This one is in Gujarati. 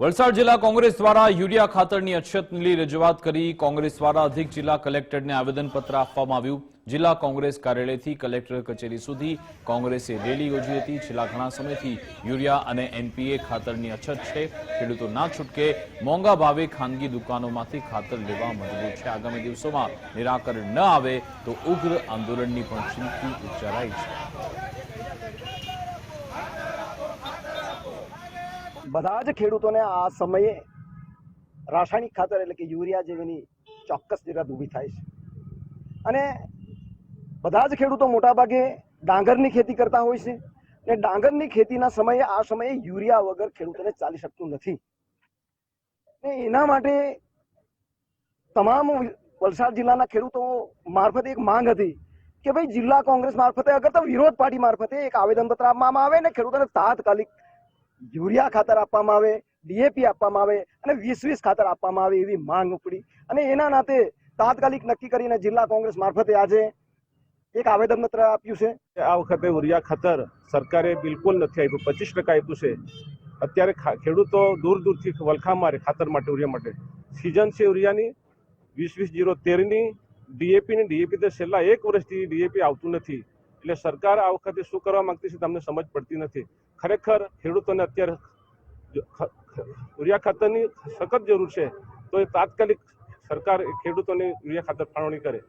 વલસાડ જિલ્લા કોંગ્રેસ દ્વારા યુરિયા ખાતરની અછતની રજૂઆત કરી કોંગ્રેસ દ્વારા અધિક જિલ્લા કલેક્ટરને આવેદનપત્ર આપવામાં આવ્યું। જિલ્લા કોંગ્રેસ કાર્યાલયથી કલેક્ટર કચેરી સુધી કોંગ્રેસે રેલી યોજી હતી। છેલ્લા ઘણા સમયથી યુરિયા અને એનપીએ ખાતરની અછત છે। ખેડૂતો ના છૂટકે મોંઘા ભાવે ખાનગી દુકાનોમાંથી ખાતર લેવા મજબૂર છે। આગામી દિવસોમાં નિરાકરણ ન આવે તો ઉગ્ર આંદોલનની પણ ચીમકી ઉચ્ચારાઈ છે। બધા જ ખેડૂતોને આ સમયે રાસાયણિક ખાતર એટલે કે યુરિયા જેવીની ચોક્કસ જરૂરિયાત ઊભી થાય છે અને બધા જ ખેડૂતો મોટાભાગે ડાંગરની ખેતી કરતા હોય છે અને ડાંગરની ખેતીના સમયે આ સમયે યુરિયા વગર ખેડૂતોને ચાલી શકતું નથી। એના માટે તમામ વલસાડ જિલ્લાના ખેડૂતો મારફતે એક માંગ હતી કે ભાઈ જિલ્લા કોંગ્રેસ મારફતે અગર તો વિરોધ પાર્ટી મારફતે એક આવેદનપત્ર આપવામાં આવે ને ખેડૂતોને તાત્કાલિક યુરિયા ખાતર આપવામાં આવે, ડીએપી આપવામાં આવે અને 20-20 ખાતર આપવામાં આવે એવી માંગ ઉપડી અને એના નાતે તાત્કાલિક નક્કી કરીને જિલ્લા કોંગ્રેસ મારફતે આજે એક આવેદનપત્ર આપ્યું છે। આ વખતે યુરિયા ખાતર સરકારે બિલકુલ નથી આપ્યું, 25% આપ્યું છે। અત્યારે ખેડૂતો દૂર દૂરથી વલખા મારે ખાતર માટે, યુરિયા માટે। સિઝન છે યુરિયાની 20-20-013ની, ડીએપી તો છેલ્લા 1 વર્ષથી ડીએપી આવતું નથી। એટલે સરકાર આ વખતે શું કરવા માંગતી છે તમને સમજ પડતી નથી। ખરેખર ખેડૂતોને અત્યારે યુરિયા ખાતરની સખત જરૂર છે, તો એ તાત્કાલિક સરકાર ખેડૂતોને યુરિયા ખાતર ફાળવણી કરે।